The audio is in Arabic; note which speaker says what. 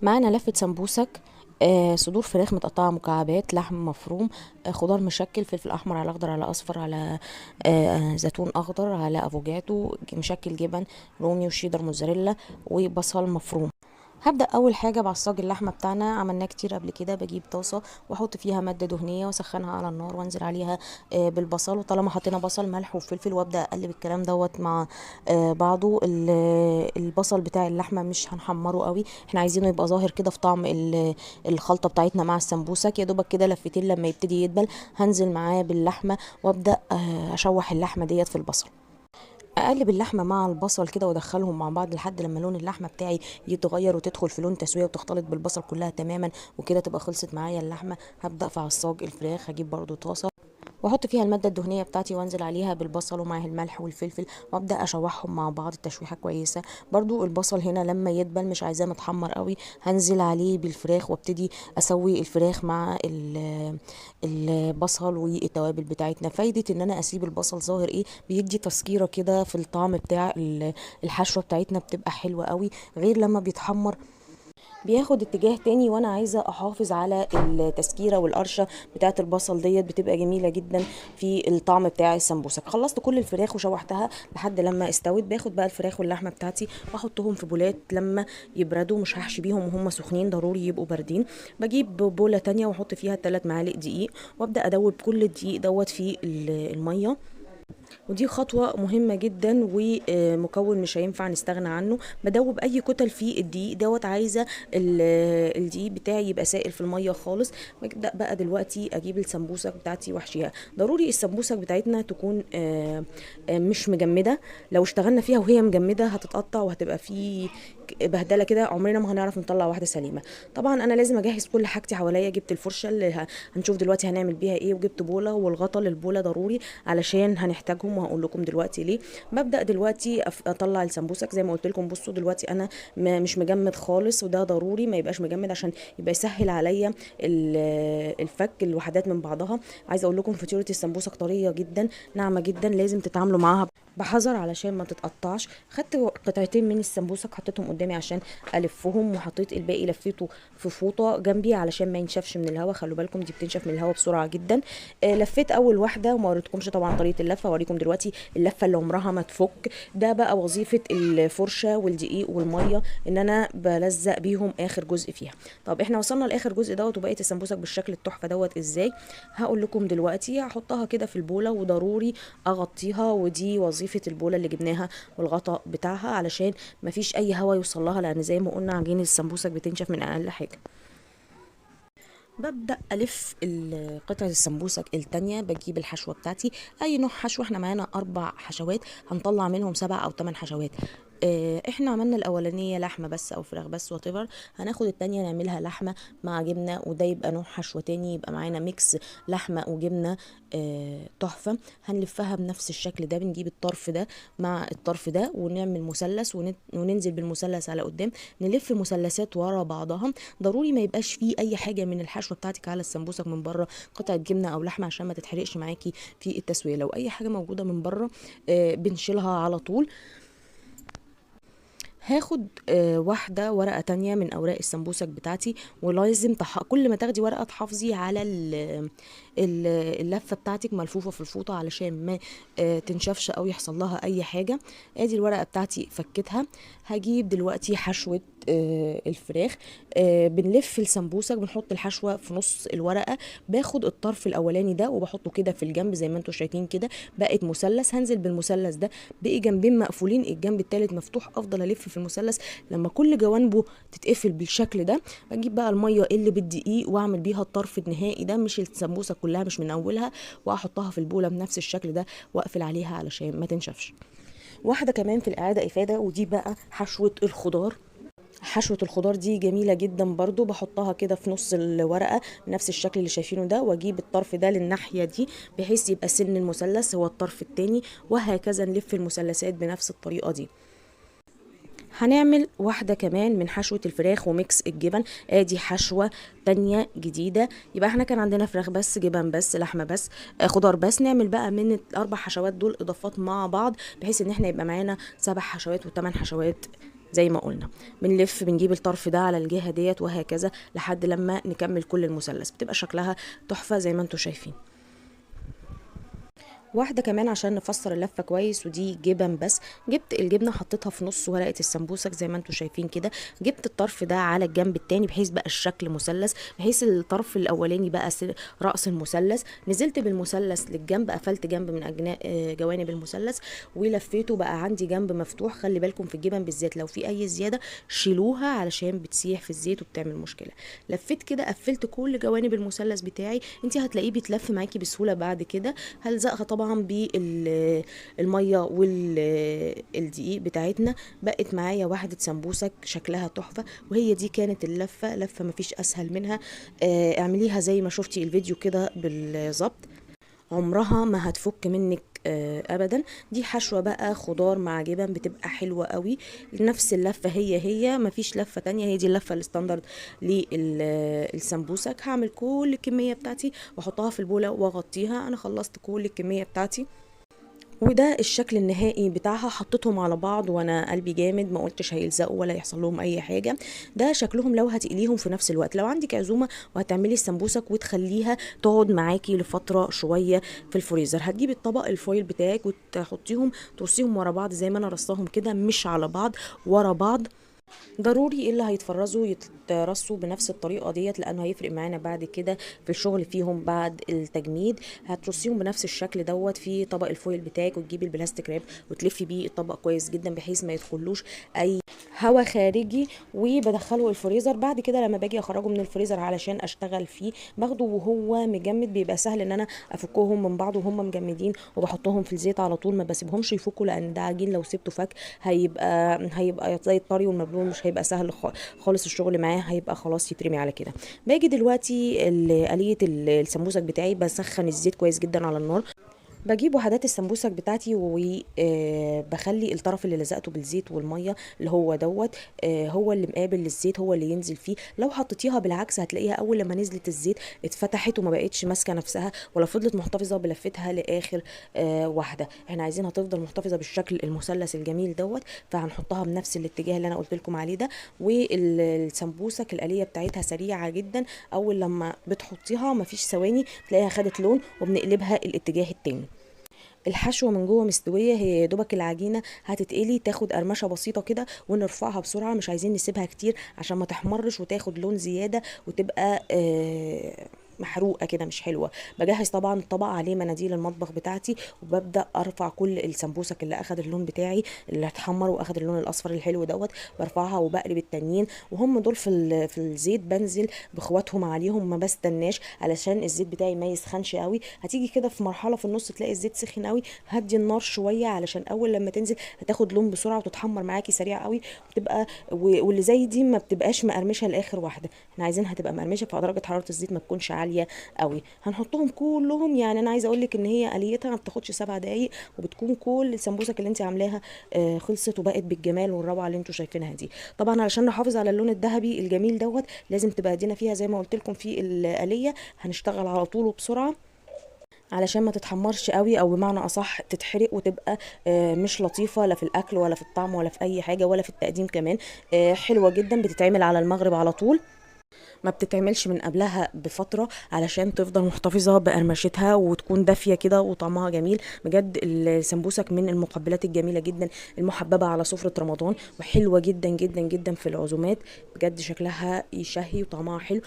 Speaker 1: معانا لفة سمبوسك، صدور فراخ متقطعة مكعبات، لحم مفروم، خضار مشكل، فلفل أحمر على أخضر على أصفر على زيتون أخضر على أفوكادو مشكل، جبن رومي وشيدر موزاريلا وبصل مفروم. هبدأ أول حاجة بعصاج اللحمة بتاعنا، عملناه كتير قبل كده. بجيب طاسة واحط فيها مادة دهنية واسخنها على النار وانزل عليها بالبصل، وطالما حطينا بصل ملح وفلفل وابدأ اقلب الكلام دوت مع بعضه. البصل بتاع اللحمة مش هنحمره قوي، احنا عايزينه يبقى ظاهر كده في طعم الخلطة بتاعتنا مع السمبوسك، يا دوبك كده لفتين. لما يبتدي يدبل هنزل معاه باللحمة وابدأ اشوح اللحمة ديت في البصل. اقلب اللحمه مع البصل كده وادخلهم مع بعض لحد لما لون اللحمه بتاعي يتغير وتدخل في لون تسويه وتختلط بالبصل كلها تماما، وكده تبقى خلصت معايا اللحمه. هبدا في عصاج الفراخ، هجيب برضو طاسه واحط فيها الماده الدهنيه بتاعتي وانزل عليها بالبصل ومعاه الملح والفلفل وابدا اشوحهم مع بعض تشويحه كويسه. برضو البصل هنا لما يدبل مش عايزاه متحمر قوي، هنزل عليه بالفراخ وابتدي اسوي الفراخ مع البصل والتوابل بتاعتنا. فايده ان انا اسيب البصل ظاهر ايه، بيدي تسكيره كده في الطعم بتاع الحشوه بتاعتنا، بتبقى حلوه قوي. غير لما بيتحمر بياخد اتجاه تاني، وانا عايزه احافظ على التسكيره والقرشه بتاعه البصل ديت، بتبقى جميله جدا في الطعم بتاع السمبوسك. خلصت كل الفراخ وشوحتها لحد لما استوت. باخد بقى الفراخ واللحمه بتاعتي واحطهم في بولات لما يبردوا، مش هحشي بيهم وهم سخنين، ضروري يبقوا باردين. بجيب بوله تانية واحط فيها 3 معالق دقيق وابدا ادوب كل الدقيق دوت في الميه. ودي خطوة مهمة جدا ومكون مش هينفع نستغنى عنه. بدوب اي كتل في الدقيق دوت، عايزة الدقيق بتاعي يبقى سائل في المية خالص. ببدأ بقى دلوقتي اجيب السمبوسك بتاعتي واحشيها. ضروري السمبوسك بتاعتنا تكون مش مجمدة، لو اشتغلنا فيها وهي مجمدة هتتقطع وهتبقى في بهدله كده، عمرنا ما هنعرف نطلع واحده سليمه. طبعا انا لازم اجهز كل حاجتي حواليا. جبت الفرشه اللي هنشوف دلوقتي هنعمل بيها ايه، وجبت بوله والغطا للبوله ضروري علشان هنحتاجهم، وهقول لكم دلوقتي ليه. ببدا دلوقتي اطلع السمبوسك زي ما قلت لكم. بصوا دلوقتي انا مش مجمد خالص، وده ضروري ما يبقاش مجمد عشان يبقى يسهل عليا الفك الوحدات من بعضها. عايزه اقول لكم فطيره السمبوسك طريه جدا، ناعمه جدا، لازم تتعاملوا معاها بحذر علشان ما تتقطعش. خدت قطعتين من السمبوسك حطيتهم قدامي عشان الفهم، وحطيت الباقي لفيته في فوطه جنبي علشان ما ينشفش من الهواء. خلوا بالكم دي بتنشف من الهواء بسرعه جدا. لفيت اول واحده وما وريتكمش طبعا طريقه اللفه، اوريكم دلوقتي اللفه اللي عمرها ما تفك. ده بقى وظيفه الفرشه والدقيق والميه، ان انا بلزق بيهم اخر جزء فيها. طب احنا وصلنا لاخر جزء دوت وبقيت السمبوسك بالشكل التحفه دوت ازاي. هقول لكم دلوقتي. هحطها كده في البوله وضروري اغطيها، ودي وظيفه البوله اللي جبناها والغطاء بتاعها علشان مفيش اي هوا يوصل لها، لان زي ما قلنا عجين السمبوسك بتنشف من اقل حاجه. ببدأ ألف قطعة السمبوسك التانية. بجيب الحشوة بتاعتي، أي نوع حشوة، احنا معانا 4 حشوات، هنطلع منهم 7 أو 8 حشوات. احنا عملنا الأولانية لحمة بس أو فراخ بس whatever، هناخد التانية نعملها لحمة مع جبنة، وده يبقى نوع حشوة تاني، يبقى معانا ميكس لحمة وجبنة تحفة. هنلفها بنفس الشكل ده، بنجيب الطرف ده مع الطرف ده ونعمل مثلث وننزل بالمثلث على قدام، نلف مثلثات ورا بعضها. ضروري ما يبقاش فيه اي حاجه من الحشوه بتاعتك على السمبوسك من بره، قطعه جبنه او لحمه، عشان ما تتحرقش معاكي في التسويه. لو اي حاجه موجوده من بره بنشيلها على طول. هاخد واحدة ورقة تانية من أوراق السمبوسك بتاعتي، ولازم كل ما تاخدي ورقة تحافظي على اللفة بتاعتك ملفوفة في الفوطة علشان ما تنشفش أو يحصل لها أي حاجة. ادي الورقة بتاعتي فكتها. هجيب دلوقتي حشوة الفراخ. بنلف السمبوسك، بنحط الحشوة في نص الورقة، باخد الطرف الأولاني ده وبحطه كده في الجنب زي ما انتم شايفين كده، بقت مثلث. هنزل بالمثلث ده، بقي جنبين مقفولين، الجنب التالت مفتوح، افضل الف في المثلث لما كل جوانبه تتقفل بالشكل ده. بجيب بقى الميه اللي بالدقيق واعمل بيها الطرف النهائي ده، مش السمبوسه كلها، مش من اولها، واحطها في البوله بنفس الشكل ده واقفل عليها علشان ما تنشفش. واحده كمان في الاعاده افاده، ودي بقى حشوه الخضار. حشوة الخضار دي جميلة جدا برضو، بحطها كده في نص الورقة بنفس الشكل اللي شايفينه ده، واجيب الطرف ده للناحية دي بحيث يبقى سن المثلث هو الطرف التاني، وهكذا نلف المثلثات بنفس الطريقة دي. هنعمل واحدة كمان من حشوة الفراخ وميكس الجبن. ادي حشوة تانية جديدة. يبقى احنا كان عندنا فراخ بس، جبن بس، لحمة بس، خضار بس. نعمل بقى من ال4 حشوات دول اضافات مع بعض، بحيث ان احنا يبقى معانا 7 حشوات و8 حشوات زي ما قلنا بنلف بنجيب الطرف ده على الجهة ديت وهكذا لحد لما نكمل كل المثلث، بتبقى شكلها تحفة زي ما انتوا شايفين. واحدة كمان عشان نفسر اللفة كويس، ودي جبن بس. جبت الجبنة حطيتها في نص ورقة السمبوسك زي ما انتوا شايفين كده، جبت الطرف ده على الجنب التاني بحيث بقى الشكل مثلث، بحيث الطرف الاولاني بقى رأس المثلث. نزلت بالمثلث للجنب، قفلت جنب من جوانب المثلث ولفيته، بقى عندي جنب مفتوح. خلي بالكم في الجبن بالذات لو في اي زيادة شيلوها علشان بتسيح في الزيت وبتعمل مشكلة. لفيت كده قفلت كل جوانب المثلث بتاعي، انت هتلاقيه بيتلف معاكي بسهولة. بعد كده هلزقها طبعا بالميه والدقيق بتاعتنا. بقت معايا واحدة سمبوسك شكلها تحفة، وهي دي كانت اللفة. لفة مفيش اسهل منها. اعمليها زي ما شفتي الفيديو كده بالظبط، عمرها ما هتفك منك ابدا. دي حشوة بقى خضار مع جبن بتبقى حلوة قوي. نفس اللفة هي مفيش لفة تانية، هي دي اللفة الستاندرد للسمبوسك. هعمل كل الكمية بتاعتي واحطها في البولة واغطيها. انا خلصت كل الكمية بتاعتي، وده الشكل النهائي بتاعها. حطيتهم على بعض وانا قلبي جامد، ما قلتش هيلزقوا ولا يحصل لهم اي حاجه. ده شكلهم لو هتقليهم في نفس الوقت. لو عندك عزومه وهتعملي السمبوسك وتخليها تقعد معاكي لفتره شويه في الفريزر، هتجيبي الطبق الفويل بتاعك وتحطيهم ترصيهم ورا بعض زي ما انا رصاهم كده، مش على بعض، ورا بعض. ضروري اللي هيتفرزوا يترصوا بنفس الطريقه ديت، لانه هيفرق معانا بعد كده في الشغل فيهم بعد التجميد. هترصيهم بنفس الشكل دوت في طبق الفويل بتاعك، وتجيبي البلاستيك راب وتلفي بيه الطبق كويس جدا بحيث ما يدخلوش اي هواء خارجي، وبدخله الفريزر. بعد كده لما باجي اخرجه من الفريزر علشان اشتغل فيه، باخده وهو مجمد، بيبقى سهل ان انا افكهم من بعض وهم مجمدين، وبحطهم في الزيت على طول. ما بسيبهمش يفكوا، لان ده عجين لو سبته فك هيبقى زي الطري والمبلول، مش هيبقى سهل خالص الشغل معاه، هيبقى خلاص يترمي على كده. باجي دلوقتي آلية السمبوسك بتاعي، بسخن الزيت كويس جدا على النار. بجيب وحدات السمبوسك بتاعتي وبخلي الطرف اللي لزقته بالزيت والميه اللي هو دوت هو اللي مقابل للزيت، هو اللي ينزل فيه. لو حطيتيها بالعكس هتلاقيها اول لما نزلت الزيت اتفتحت وما بقتش ماسكه نفسها، ولا فضلت محتفظه بلفتها لاخر واحده. احنا عايزينها تفضل محتفظه بالشكل المثلث الجميل دوت، فهنحطها بنفس الاتجاه اللي انا قلت لكم عليه ده. والسمبوسك الآلية بتاعتها سريعه جدا، اول لما بتحطيها مفيش ثواني تلاقيها خدت لون، وبنقلبها الاتجاه التاني. الحشوه من جوه مستويه، هي يا دوبك العجينه هتتقلي تاخد قرمشه بسيطه كده، ونرفعها بسرعه. مش عايزين نسيبها كتير عشان ما تحمرش وتاخد لون زياده وتبقى محروقه كده مش حلوه. بجهز طبعا الطبق عليه مناديل المطبخ بتاعتي، وببدا ارفع كل السمبوسك اللي اخد اللون بتاعي اللي اتحمر واخد اللون الاصفر الحلو دوت، برفعها وبقلب التانيين، وهم دول في الزيت بنزل باخواتهم عليهم. ما بستناش علشان الزيت بتاعي ما يسخنش قوي. هتيجي كده في مرحله في النص تلاقي الزيت سخن قوي، هدي النار شويه علشان اول لما تنزل هتاخد لون بسرعه وتتحمر معاكي سريع قوي، وتبقى واللي زي دي ما بتبقاش مقرمشه لاخر واحده. احنا عايزينها تبقى مقرمشه، فدرجه حراره الزيت ما تكونش عاليه قوي. هنحطهم كلهم، يعني انا عايزه اقول لك ان هي اليتها ما بتاخدش 7 دقايق، وبتكون كل السمبوسك اللي انت عاملاها خلصت وبقت بالجمال والروعه اللي انتوا شايفينها دي. طبعا علشان نحافظ على اللون الذهبي الجميل دوت لازم تبقى ايدينا فيها زي ما قلت لكم في الآلية. هنشتغل على طول وبسرعه علشان ما تتحمرش قوي، او بمعنى اصح تتحرق وتبقى مش لطيفه لا في الاكل ولا في الطعم ولا في اي حاجه ولا في التقديم كمان. حلوه جدا، بتتعمل على المغرب على طول، ما بتتعملش من قبلها بفترة علشان تفضل محتفظة بقرمشتها وتكون دافية كده وطعمها جميل. بجد السمبوسك من المقبلات الجميلة جدا المحببة على سفرة رمضان، وحلوة جدا جدا جدا في العزومات. بجد شكلها يشهي وطعمها حلو.